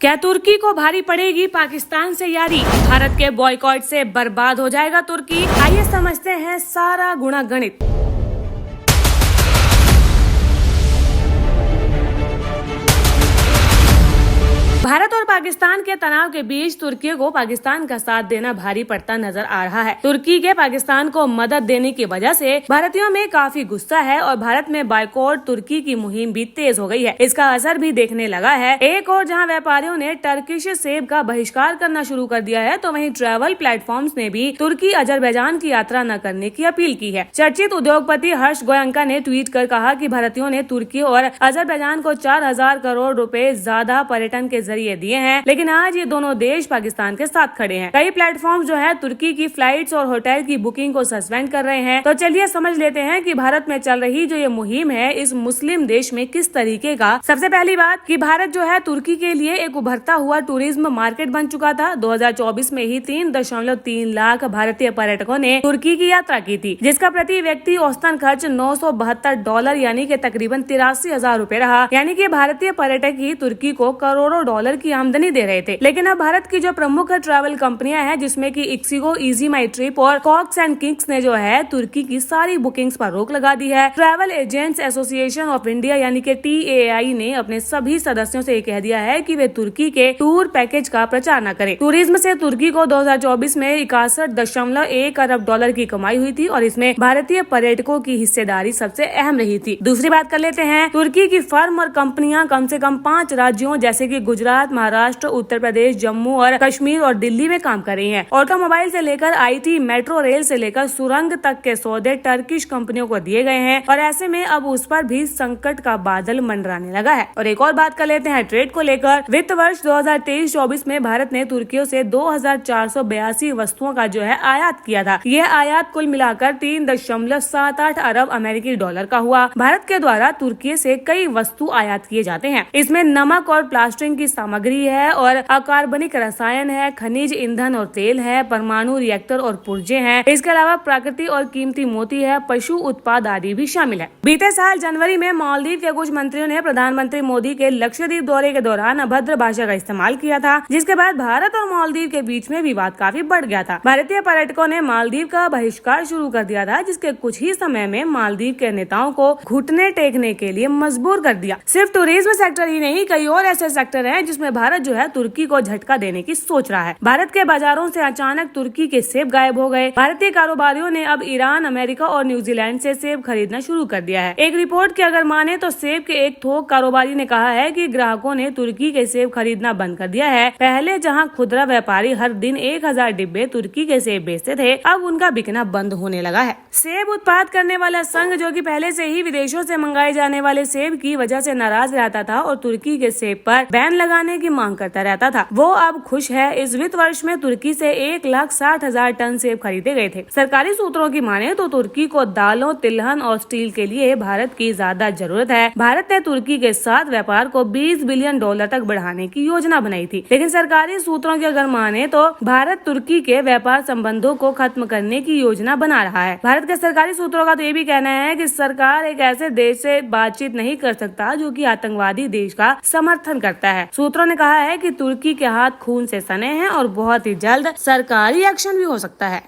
क्या तुर्की को भारी पड़ेगी पाकिस्तान से यारी? भारत के बॉयकॉट से बर्बाद हो जाएगा तुर्की? आइए समझते हैं सारा गुणा गणित। भारत और पाकिस्तान के तनाव के बीच तुर्की को पाकिस्तान का साथ देना भारी पड़ता नजर आ रहा है। तुर्की के पाकिस्तान को मदद देने की वजह से भारतीयों में काफी गुस्सा है और भारत में बायकॉट तुर्की की मुहिम भी तेज हो गई है। इसका असर भी देखने लगा है। एक और जहां व्यापारियों ने टर्किश सेब का बहिष्कार करना शुरू कर दिया है, तो वहीं ट्रैवल प्लेटफॉर्म्स ने भी तुर्की अजरबैजान की यात्रा न करने की अपील की है। चर्चित उद्योगपति हर्ष गोयंका ने ट्वीट कर कहा कि भारतीयों ने तुर्की और अजरबैजान को 4,000 करोड़ रुपए ज्यादा पर्यटन के जरिए दिए हैं, लेकिन आज ये दोनों देश पाकिस्तान के साथ खड़े हैं। कई प्लेटफॉर्म जो है तुर्की की फ्लाइट्स और होटल की बुकिंग को सस्पेंड कर रहे हैं। तो चलिए समझ लेते हैं कि भारत में चल रही जो ये मुहिम है इस मुस्लिम देश में किस तरीके का। सबसे पहली बात कि भारत जो है तुर्की के लिए एक उभरता हुआ टूरिज्म मार्केट बन चुका था। 2024 में ही 3.3 लाख भारतीय पर्यटकों ने तुर्की की यात्रा की थी, जिसका प्रति व्यक्ति औसतन खर्च $972 यानी कि तकरीबन 83,000 रुपए रहा। यानी कि भारतीय पर्यटक ही तुर्की को करोड़ों डॉलर की आमदनी दे रहे थे। लेकिन अब भारत की जो प्रमुख ट्रैवल कंपनियां हैं, जिसमें कि इक्सिगो, इजी माई ट्रिप और कॉक्स एंड किंग्स ने जो है तुर्की की सारी बुकिंग्स पर रोक लगा दी है। Travel agents association of India यानी कि TAI ने अपने सभी सदस्यों से कह दिया है कि वे तुर्की के टूर पैकेज का प्रचार न करें। टूरिज्म से तुर्की को 2024 में 61.1 अरब डॉलर की कमाई हुई थी और इसमें भारतीय पर्यटकों की हिस्सेदारी सबसे अहम रही थी। दूसरी बात कर लेते हैं, तुर्की की फर्म और कंपनियां कम से कम 5 राज्यों जैसे कि गुजरात, महाराष्ट्र, उत्तर प्रदेश, जम्मू और कश्मीर और दिल्ली में काम कर रही हैं। ऑटोमोबाइल से लेकर IT, मेट्रो रेल से लेकर सुरंग तक के सौदे टर्किश कंपनियों को दिए गए हैं और ऐसे में अब उस पर भी संकट का बादल मंडराने लगा है। और एक और बात कर लेते हैं ट्रेड को लेकर। वित्त वर्ष 2023-24 में भारत ने तुर्कियों से 2,482 वस्तुओं का जो है आयात किया था। यह आयात कुल मिलाकर 3.78 अरब अमेरिकी डॉलर का हुआ। भारत के द्वारा तुर्की से कई वस्तु आयात किए जाते हैं। इसमें नमक और प्लास्टिक की सामग्री है और अकार्बनिक रसायन है, खनिज ईंधन और तेल है, परमाणु रिएक्टर और पुर्जे हैं। इसके अलावा प्राकृतिक और कीमती मोती है, पशु उत्पाद आदि भी शामिल है। बीते साल जनवरी में मालदीव के कुछ मंत्रियों ने प्रधानमंत्री मोदी के लक्षद्वीप दौरे के दौरान अभद्र भाषा का इस्तेमाल किया था, जिसके बाद भारत और मालदीव के बीच में विवाद काफी बढ़ गया था। भारतीय पर्यटकों ने मालदीव का बहिष्कार शुरू कर दिया था, जिसके कुछ ही समय में मालदीव के नेताओं को घुटने टेकने के लिए मजबूर कर दिया। सिर्फ टूरिज्म सेक्टर ही नहीं, कई और ऐसे सेक्टर हैं जिसमें भारत जो है तुर्की को झटका देने की सोच रहा है। भारत के बाजारों से अचानक तुर्की के सेब गायब हो गए। भारतीय कारोबारियों ने अब ईरान, अमेरिका और न्यूजीलैंड से सेब खरीदना शुरू कर दिया है। एक रिपोर्ट की अगर माने तो सेब के एक थोक कारोबारी ने कहा है कि ग्राहकों ने तुर्की के सेब खरीदना बंद कर दिया है। पहले जहां खुदरा व्यापारी हर दिन 1,000 डिब्बे तुर्की के सेब बेचते थे, अब उनका बिकना बंद होने लगा है। सेब उत्पाद करने वाला संघ, जो कि पहले से ही विदेशों से मंगाए जाने वाले सेब की वजह से नाराज रहता था और तुर्की के सेब पर बैन लगाने की मांग करता रहता था, वो अब खुश है। इस वित्त वर्ष में तुर्की से 1,60,000 टन सेब खरीदे गए थे। सरकारी सूत्रों की माने तो तुर्की को दालों, तिलहन और स्टील के लिए भारत की ज्यादा जरूरत है। भारत ने तुर्की के साथ व्यापार को $20 बिलियन तक बढ़ाने की योजना बनाई थी, लेकिन सरकारी सूत्रों की अगर माने तो भारत तुर्की के व्यापार संबंधों को खत्म करने की योजना बना रहा है। भारत के सरकारी सूत्रों का तो ये भी कहना है कि सरकार एक ऐसे देश से बातचीत नहीं कर सकता जो कि आतंकवादी देश का समर्थन करता है। सूत्रों ने कहा है कि तुर्की के हाथ खून से सने हैं और बहुत ही जल्द सरकारी एक्शन भी हो सकता है।